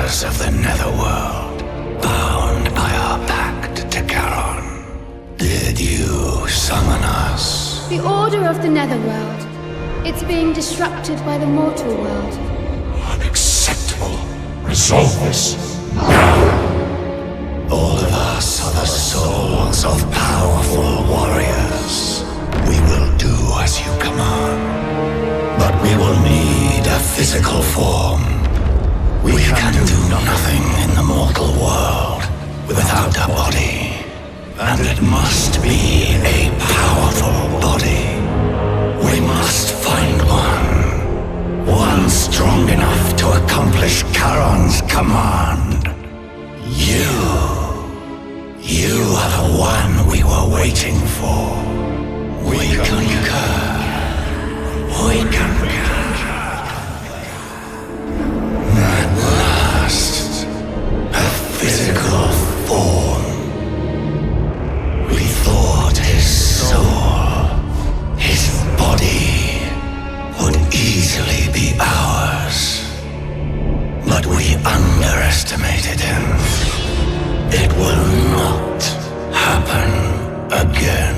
Keepers of the Netherworld, bound by our pact to Charon, did you summon us? The Order of the Netherworld. It's being disrupted by the mortal world. Unacceptable. Resolve this now. All of us are the souls of powerful warriors. We will do as you command. But we will need a physical form. We can do nothing in the mortal world without a body. And it must be a powerful body. We must find one. One strong enough to accomplish Charon's command. You are the one we were waiting for. We concur. We concur. At last, a physical form. We thought his soul, his body, would easily be ours. But we underestimated him. It will not happen again.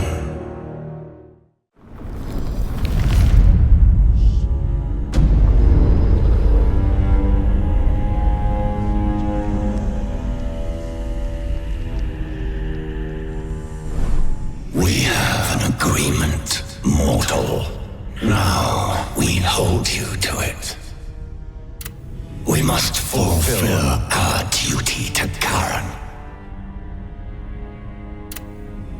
We have an agreement, mortal. Now we hold you to it. We must fulfill our duty to Charon.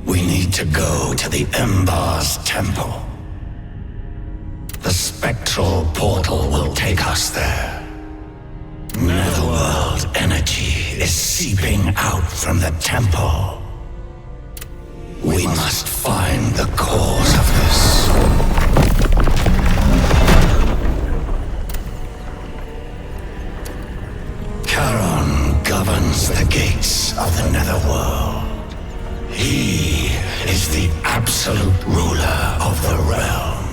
We need to go to the Embar's temple. The spectral portal will take us there. Netherworld energy is seeping out from the temple. We must find the cause of this. Charon governs the gates of the Netherworld. He is the absolute ruler of the realm.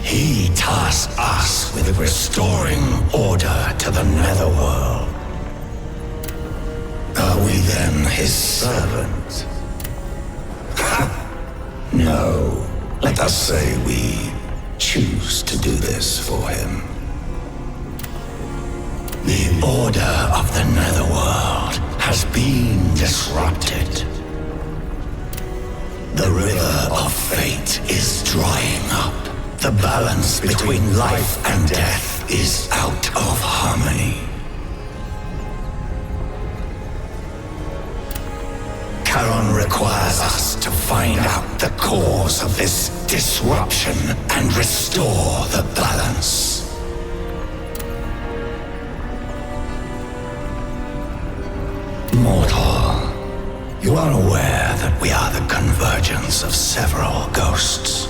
He tasks us with restoring order to the Netherworld. Are we then his servant? No. Let us say we choose to do this for him. The order of the Netherworld has been disrupted. The river of fate is drying up. The balance between life and death is out of harmony. Charon requires us to find out the cause of this disruption and restore the balance. Mortal, you are aware that we are the convergence of several ghosts.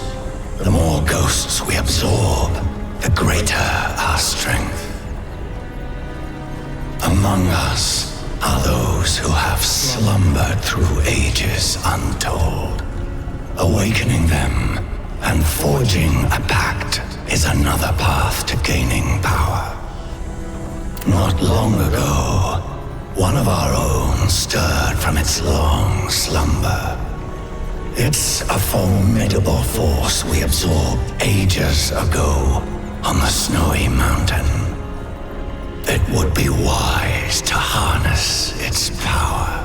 The more ghosts we absorb, the greater our strength. Among us are those who have slumbered through ages untold. Awakening them and forging a pact is another path to gaining power. Not long ago, one of our own stirred from its long slumber. It's a formidable force we absorbed ages ago on the snowy mountain. It would be wise to harness its power.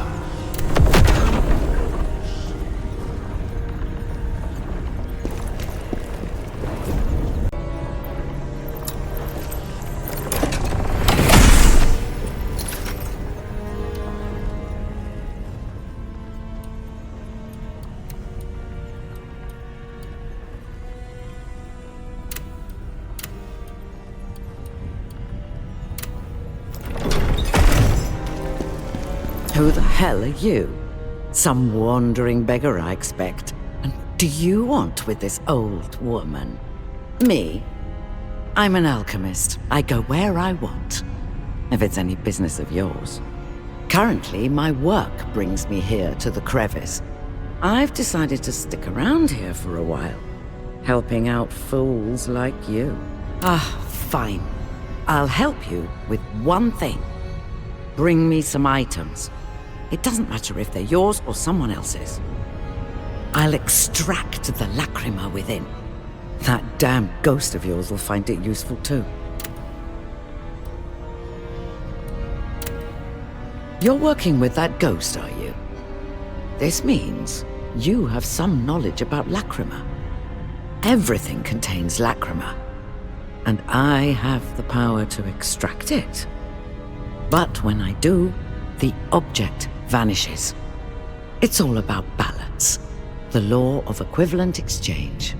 Who the hell are you? Some wandering beggar, I expect. And do you want with this old woman? Me? I'm an alchemist. I go where I want, if it's any business of yours. Currently, my work brings me here to the crevice. I've decided to stick around here for a while, helping out fools like you. Ah, fine. I'll help you with one thing. Bring me some items. It doesn't matter if they're yours or someone else's. I'll extract the lacrima within. That damn ghost of yours will find it useful too. You're working with that ghost, are you? This means you have some knowledge about lacrima. Everything contains lacrima, and I have the power to extract it. But when I do, the object vanishes. It's all about balance, the law of equivalent exchange.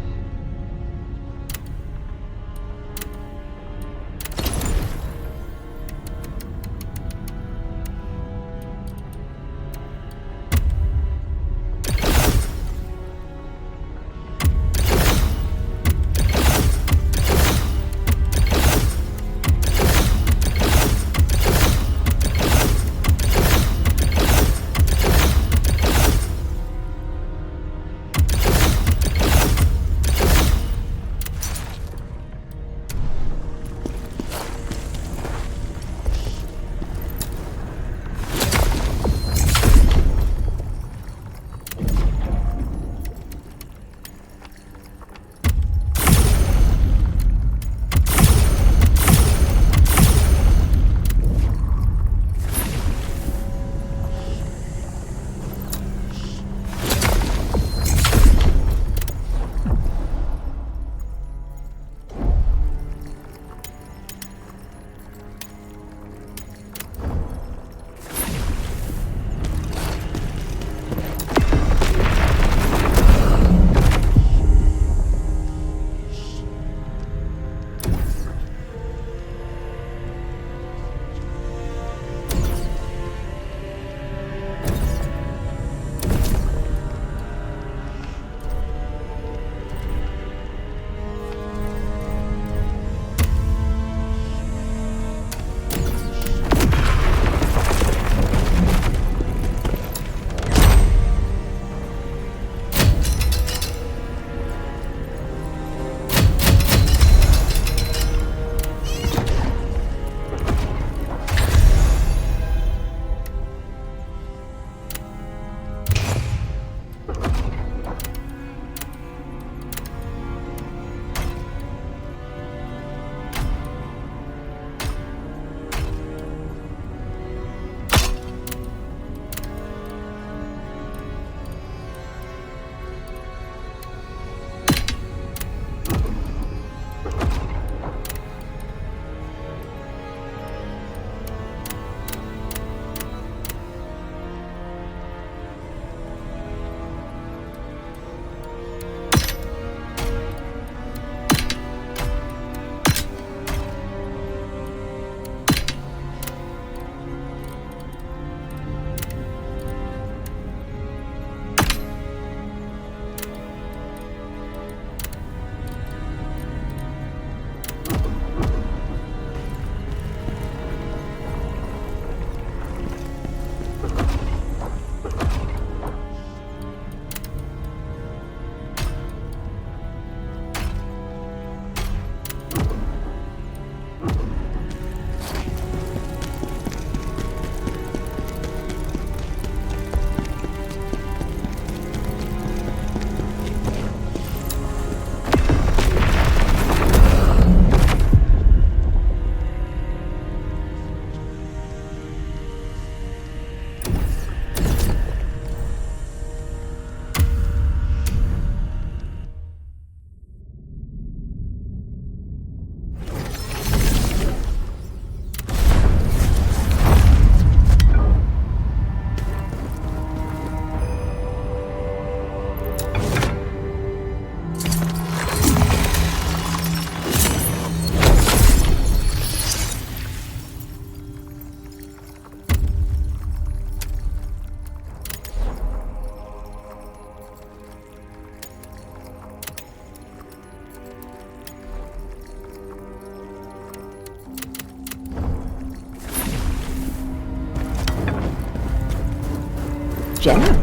General,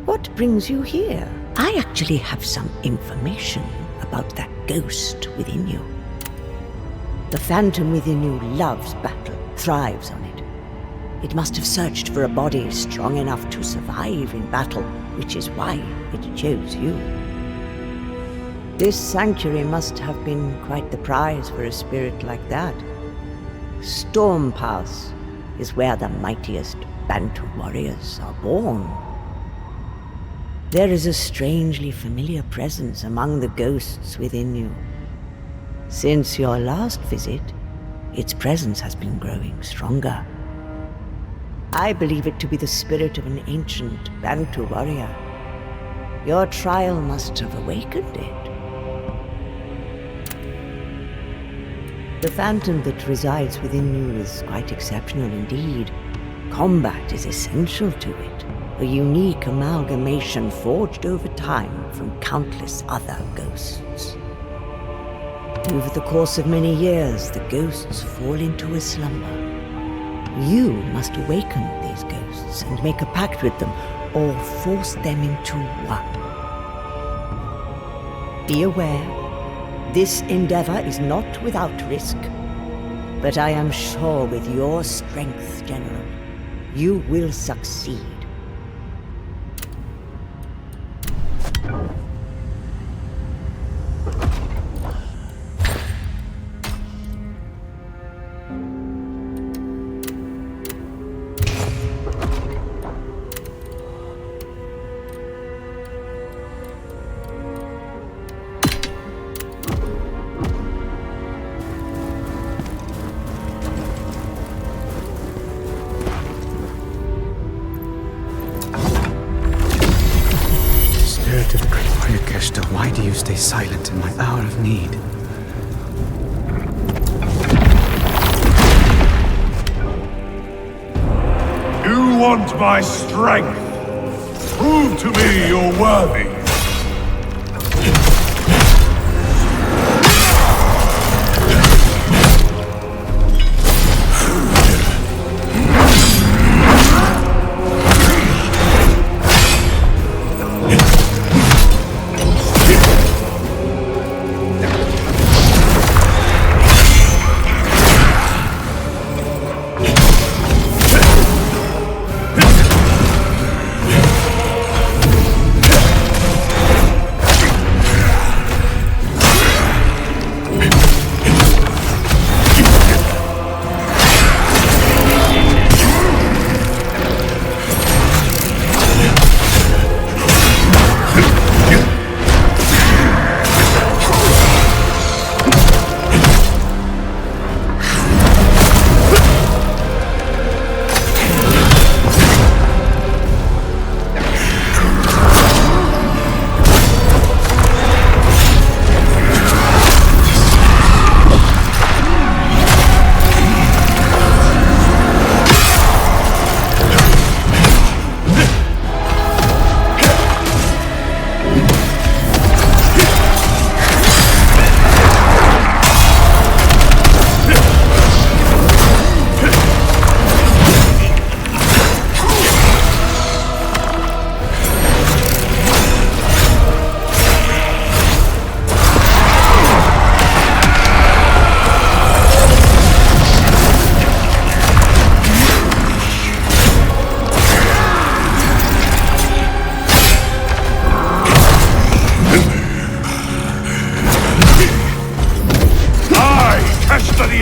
what brings you here? I actually have some information about that ghost within you. The phantom within you loves battle, thrives on it. It must have searched for a body strong enough to survive in battle, which is why it chose you. This sanctuary must have been quite the prize for a spirit like that. Storm Pass is where the mightiest Bantu warriors are born. There is a strangely familiar presence among the ghosts within you. Since your last visit, its presence has been growing stronger. I believe it to be the spirit of an ancient Bantu warrior. Your trial must have awakened it. The phantom that resides within you is quite exceptional indeed. Combat is essential to it, a unique amalgamation forged over time from countless other ghosts. Over the course of many years, the ghosts fall into a slumber. You must awaken these ghosts and make a pact with them, or force them into one. Be aware, this endeavor is not without risk, but I am sure with your strength, General, you will succeed. Why do you stay silent in my hour of need? You want my strength? Prove to me you're worthy.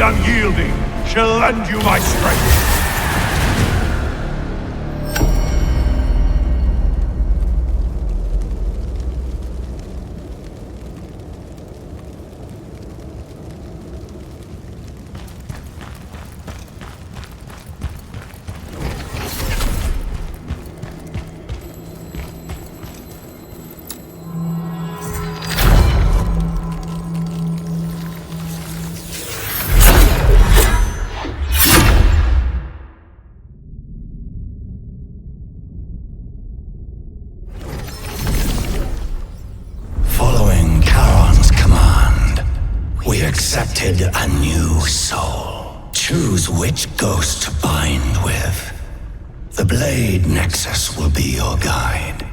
Unyielding shall lend you my strength. Accepted a new soul. Choose which ghost to bind with. The Blade Nexus will be your guide.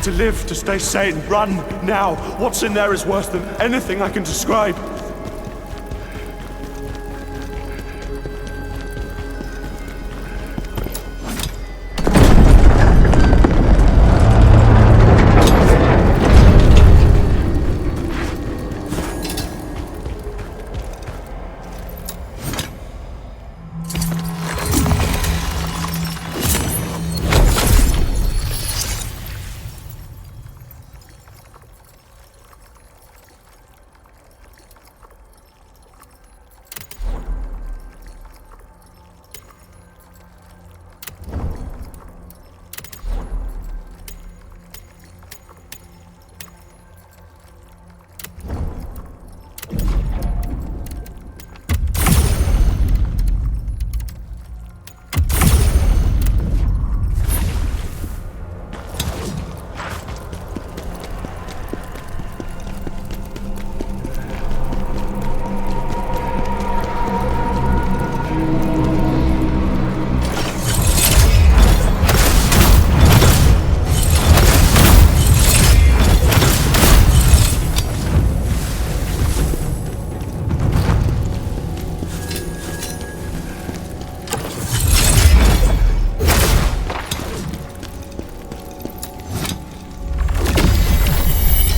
want to live, to stay sane. Run, now. What's in there is worse than anything I can describe.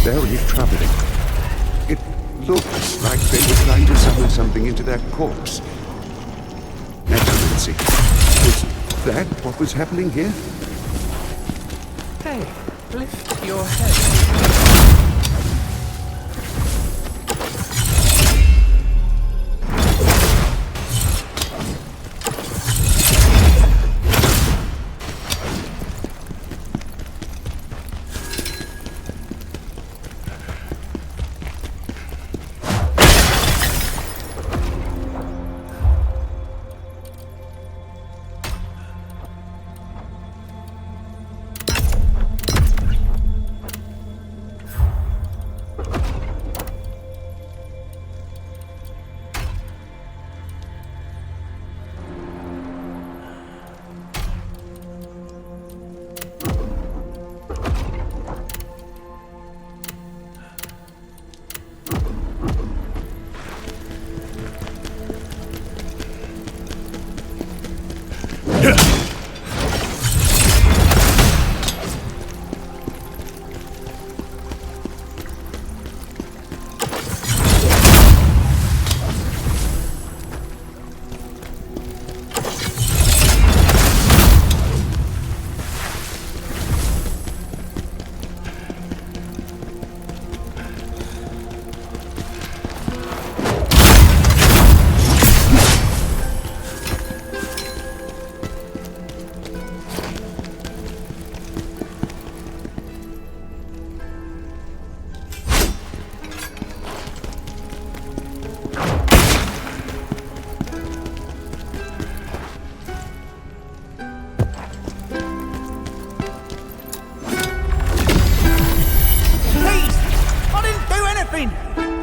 Very troubling. It looks like they were trying to summon something into that corpse. Necromancy. Was that what was happening here? Hey, lift your head.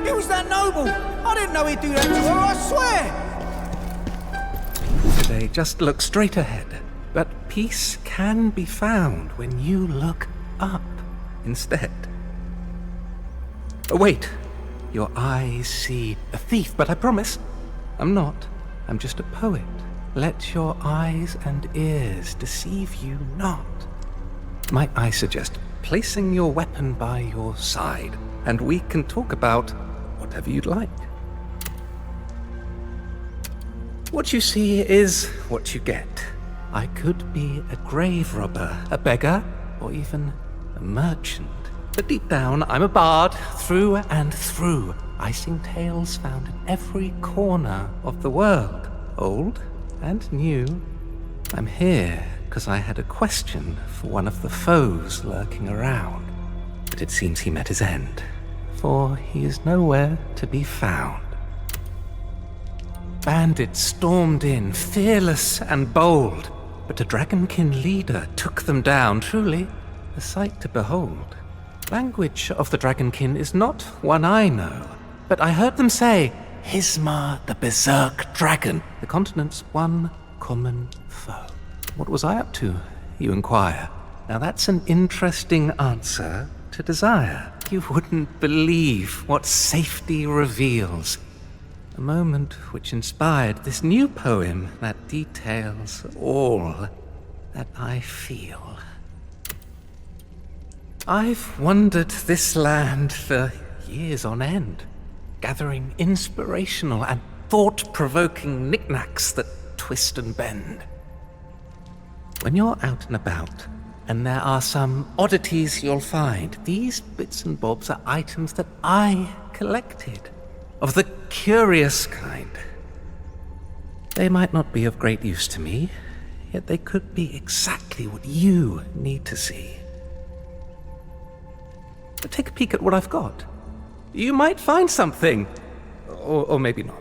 Who's that noble? I didn't know he'd do that to her, I swear! Today, just look straight ahead. But peace can be found when you look up instead. Oh, wait. Your eyes see a thief, but I promise, I'm not. I'm just a poet. Let your eyes and ears deceive you not. Might I suggest placing your weapon by your side, and we can talk about whatever you'd like. What you see is what you get. I could be a grave robber, a beggar, or even a merchant. But deep down, I'm a bard through and through. I sing tales found in every corner of the world, old and new. I'm here because I had a question for one of the foes lurking around. But it seems he met his end, for he is nowhere to be found. Bandits stormed in, fearless and bold, but a dragonkin leader took them down, truly a sight to behold. Language of the dragonkin is not one I know, but I heard them say, Hismar the Berserk Dragon, the continent's one common foe. What was I up to, you inquire? Now that's an interesting answer to desire. You wouldn't believe what safety reveals. A moment which inspired this new poem that details all that I feel. I've wandered this land for years on end, gathering inspirational and thought-provoking knickknacks that twist and bend. When you're out and about, and there are some oddities you'll find, these bits and bobs are items that I collected, of the curious kind. They might not be of great use to me, yet they could be exactly what you need to see. But take a peek at what I've got. You might find something, or maybe not.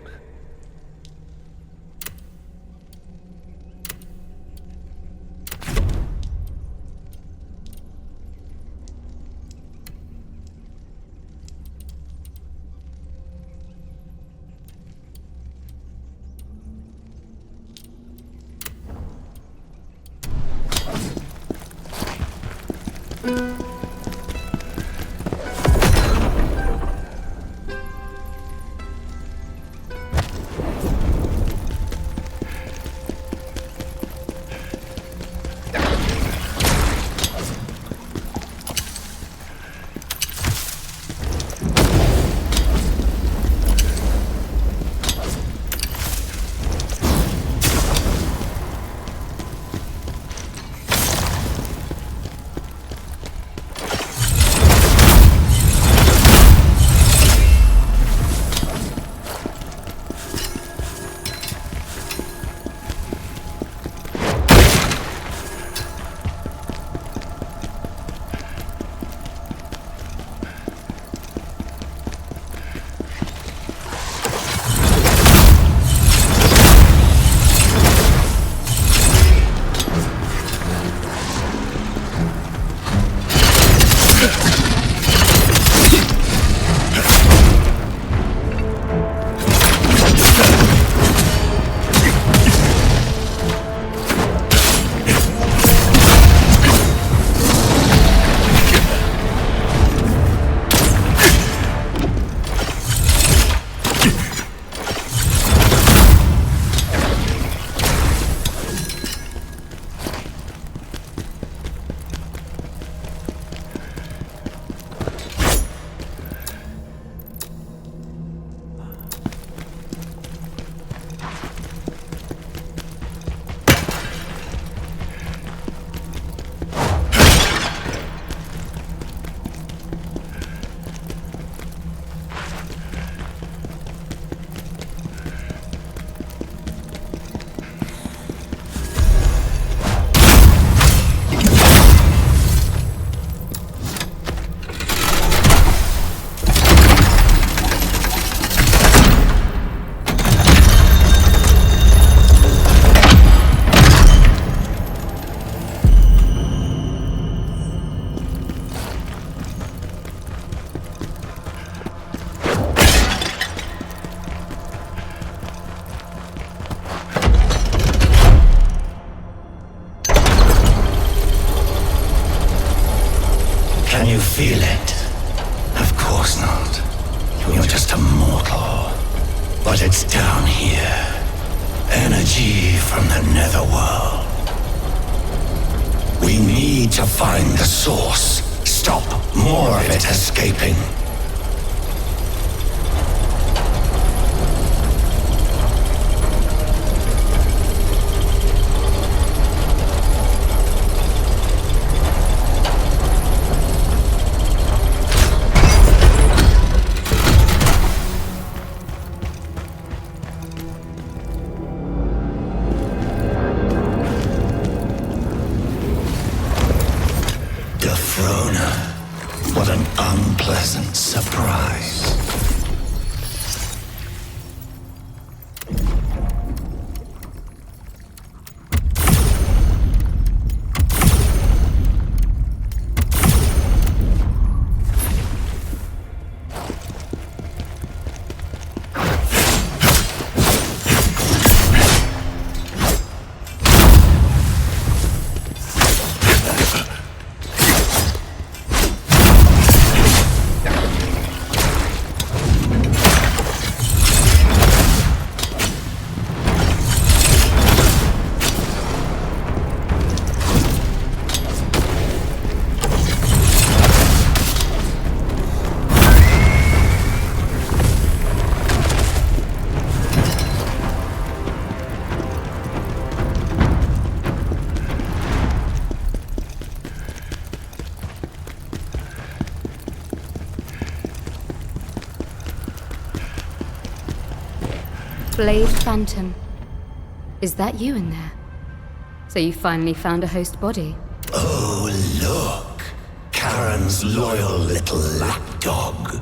Can you feel it? Of course not. You're just a mortal. But it's down here. Energy from the netherworld. We need to find the source. Stop more of it escaping. What an unpleasant surprise. Blade Phantom. Is that you in there? So you finally found a host body? Oh, look. Karen's loyal little lapdog.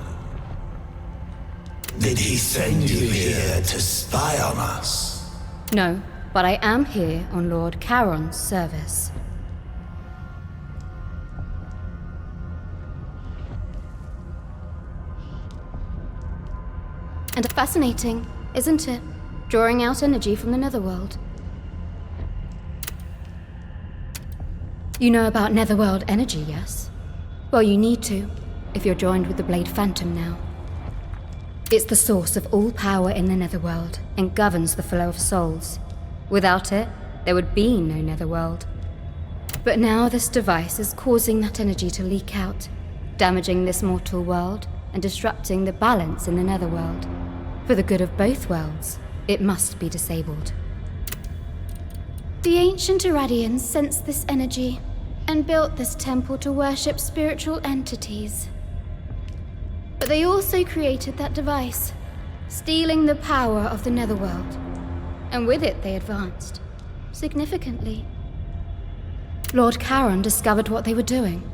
Did he send you here to spy on us? No, but I am here on Lord Charon's service. And fascinating, isn't it? Drawing out energy from the Netherworld. You know about Netherworld energy, yes? Well, you need to, if you're joined with the Blade Phantom now. It's the source of all power in the Netherworld, and governs the flow of souls. Without it, there would be no Netherworld. But now this device is causing that energy to leak out, damaging this mortal world, and disrupting the balance in the Netherworld. For the good of both worlds, it must be disabled. The ancient Iradians sensed this energy, and built this temple to worship spiritual entities. But they also created that device, stealing the power of the Netherworld. And with it they advanced, significantly. Lord Charon discovered what they were doing,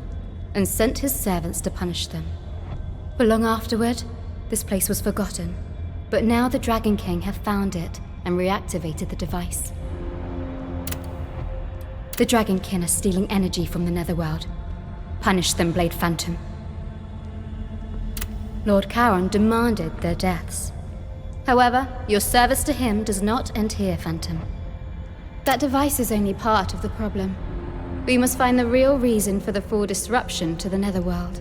and sent his servants to punish them. But long afterward, this place was forgotten. But now the Dragon King have found it, and reactivated the device. The Dragon Kin are stealing energy from the Netherworld. Punish them, Blade Phantom. Lord Charon demanded their deaths. However, your service to him does not end here, Phantom. That device is only part of the problem. We must find the real reason for the full disruption to the Netherworld.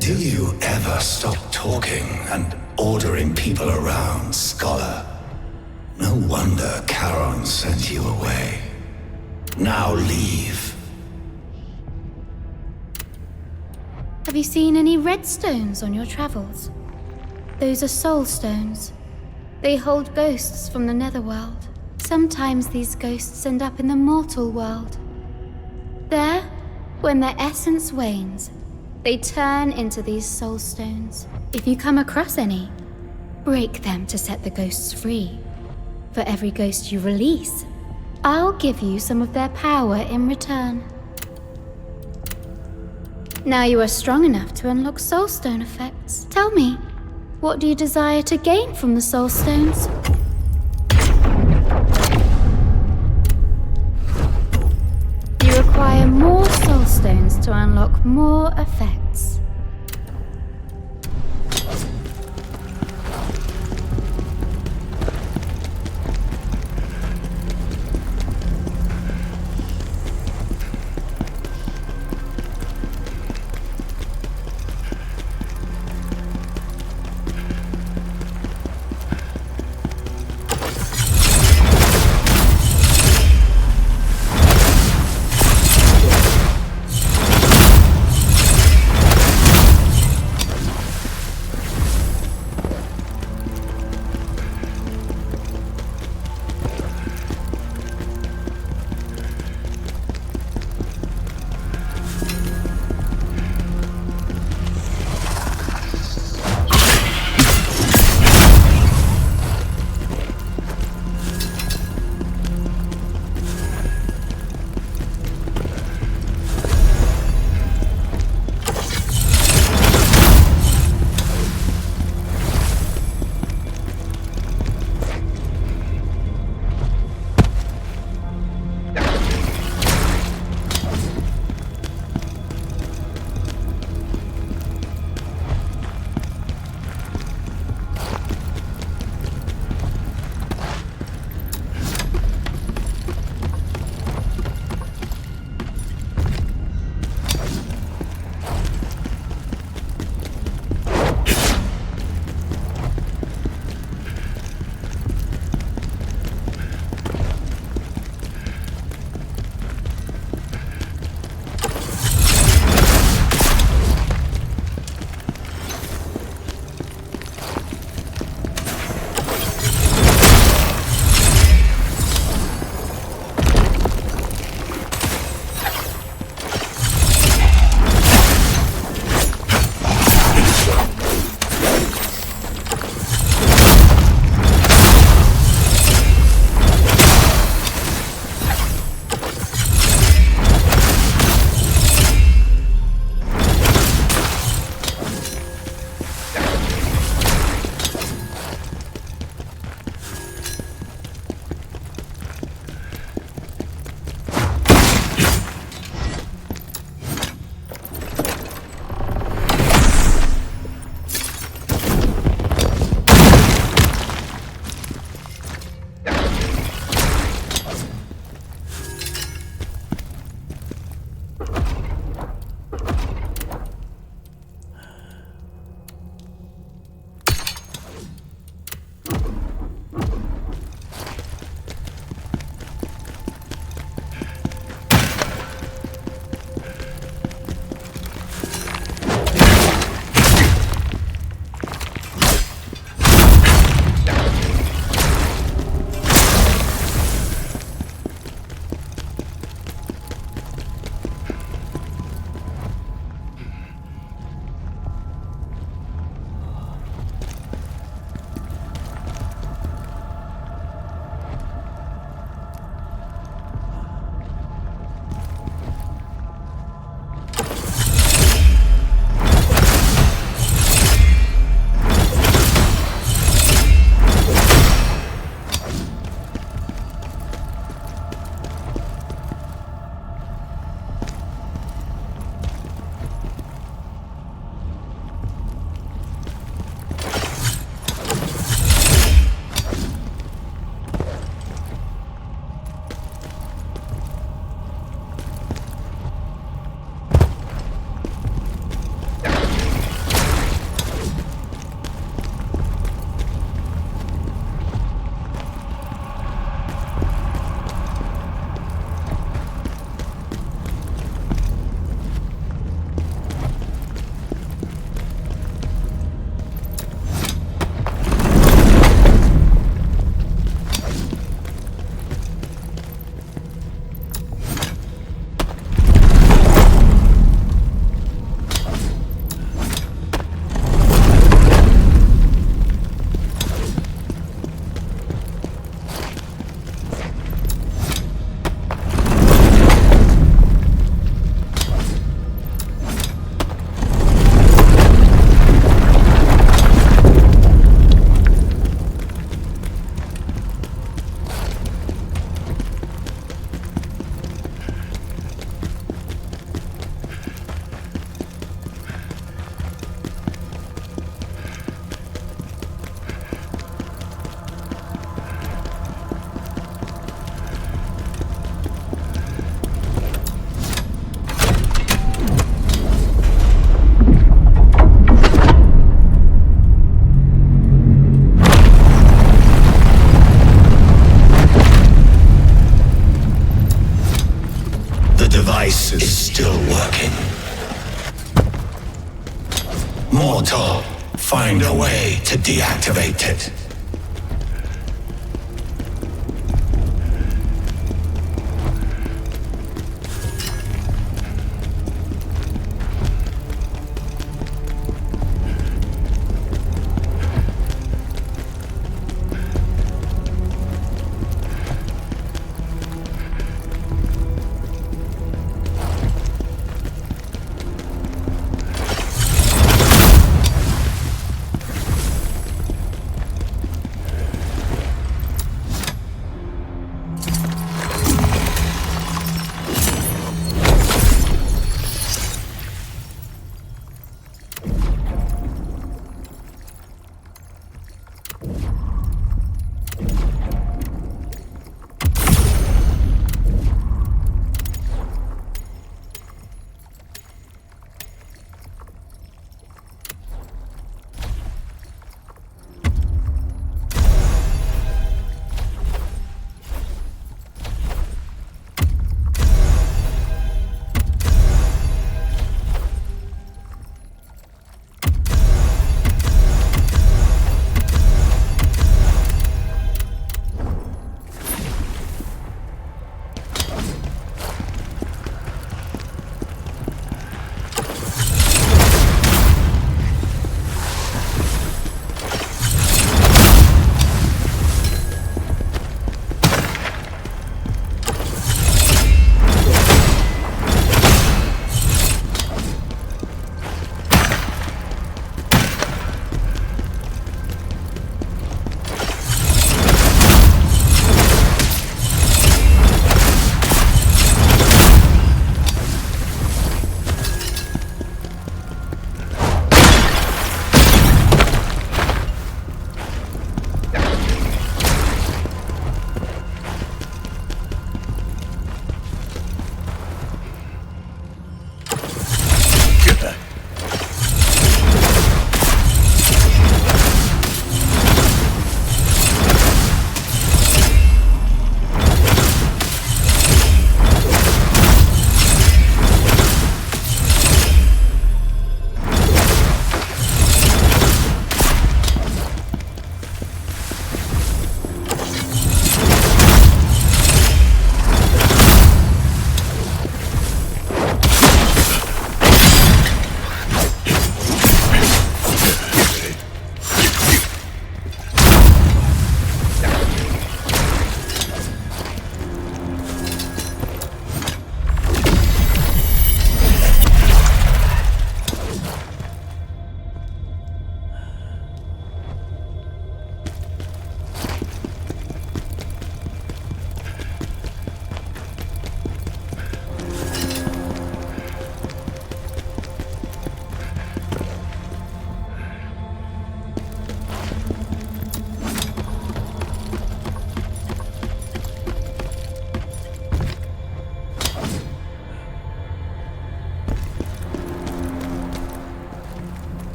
Do you ever stop talking and ordering people around, Scholar? No wonder Charon sent you away. Now leave. Have you seen any red stones on your travels? Those are soul stones. They hold ghosts from the Netherworld. Sometimes these ghosts end up in the mortal world. There, when their essence wanes, they turn into these soul stones. If you come across any, break them to set the ghosts free. For every ghost you release, I'll give you some of their power in return. Now you are strong enough to unlock soulstone effects. Tell me, what do you desire to gain from the soulstones? You require more soulstones to unlock more effects. find a way to deactivate it.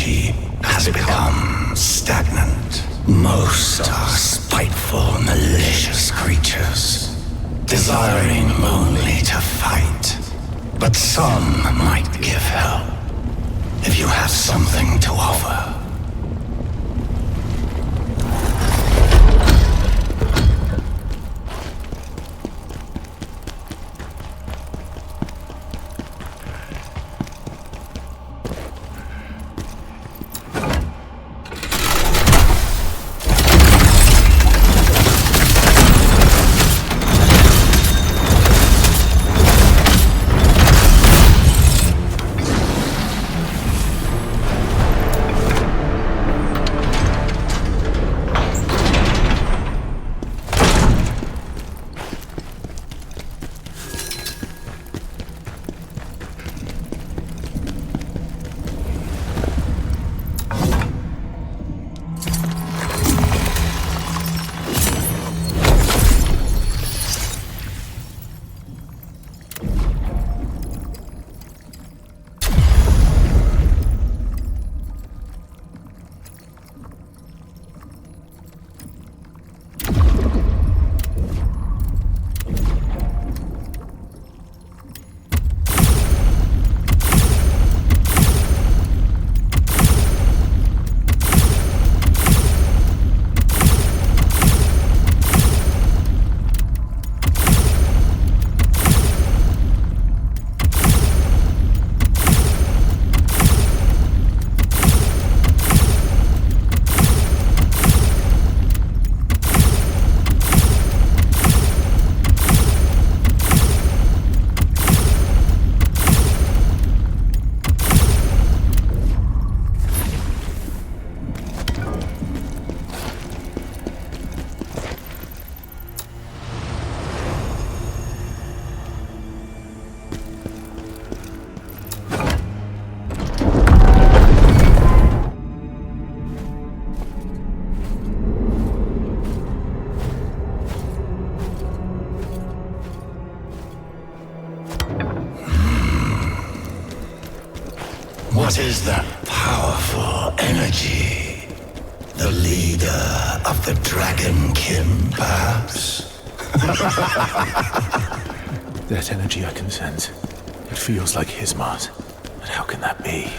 energy has become stagnant. Most are spiteful, malicious creatures, desiring only to fight. But some might give help, if you have something to offer. What is that powerful energy? The leader of the Dragon Kin, perhaps? That energy I can sense. It feels like his Mars. But how can that be?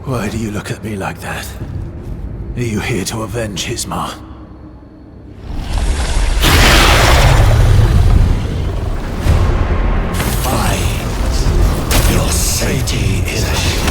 Why do you look at me like that? Are you here to avenge Hismar? Fight! Your safety is assured.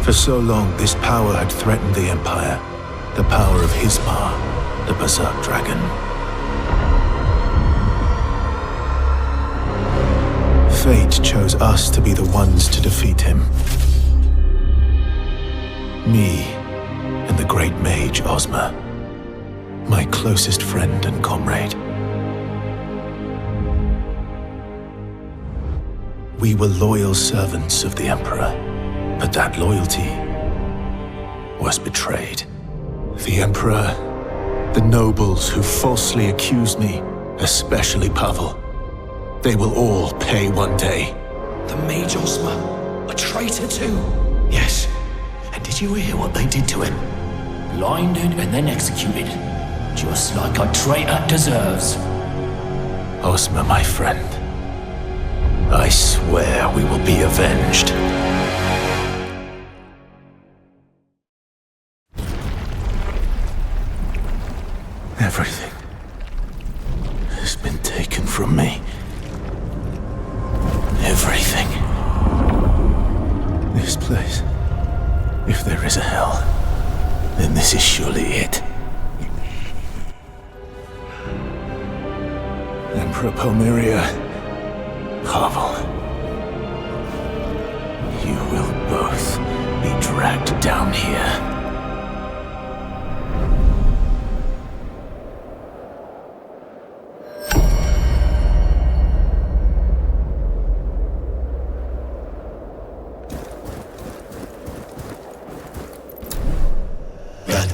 For so long, this power had threatened the Empire. The power of Hismar, the Berserk Dragon. Fate chose us to be the ones to defeat him. Me and the great mage Ozma, my closest friend and comrade. We were loyal servants of the Emperor, but that loyalty was betrayed. The Emperor, the nobles who falsely accused me, especially Pavel, they will all pay one day. The Mage Ozma, a traitor too? Yes. And did you hear what they did to him? Blinded and then executed. Just like a traitor deserves. Ozma, my friend, I swear we will be avenged. Everything has been taken from me. Everything. This place, if there is a hell, then this is surely it. Emperor Palmyria, Pavel, you will both be dragged down here.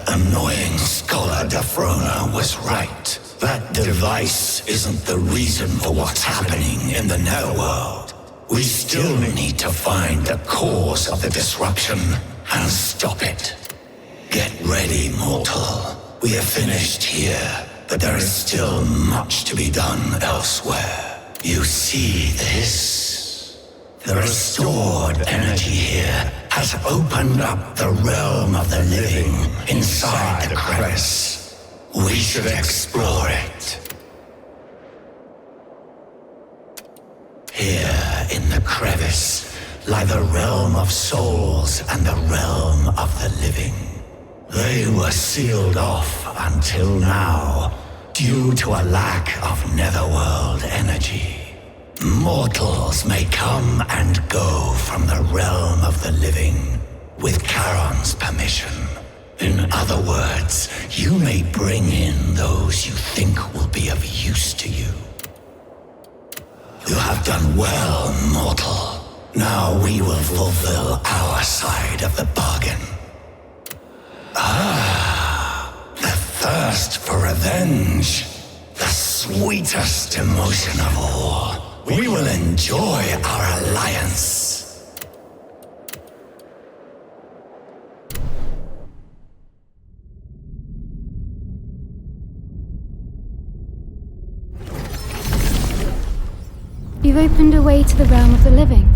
Annoying scholar Defrona was right. That device isn't the reason for what's happening in the netherworld. We still need to find the cause of the disruption and stop it. Get ready, mortal. We have finished here, but there is still much to be done elsewhere. You see this? The restored energy here has opened up the realm of the living inside the crevice. We should explore it. Here in the crevice lie the realm of souls and the realm of the living. They were sealed off until now due to a lack of netherworld energy. Mortals may come and go from the realm of the living with Charon's permission. In other words, you may bring in those you think will be of use to you. You have done well, mortal. Now we will fulfill our side of the bargain. The thirst for revenge. The sweetest emotion of all. We will enjoy our alliance. You've opened a way to the realm of the living.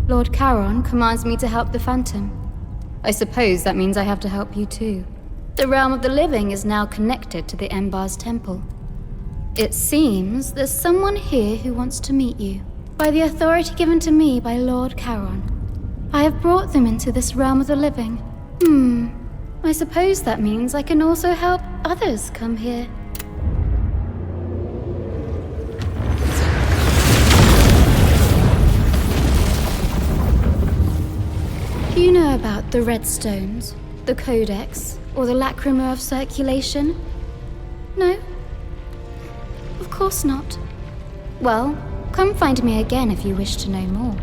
Lord Charon commands me to help the Phantom. I suppose that means I have to help you too. The realm of the living is now connected to the Embar's temple. It seems there's someone here who wants to meet you. By the authority given to me by Lord Charon, I have brought them into this realm of the living. I suppose that means I can also help others come here. Do you know about the Redstones, the Codex, or the Lacrima of Circulation? No? Of course not. Well, come find me again if you wish to know more.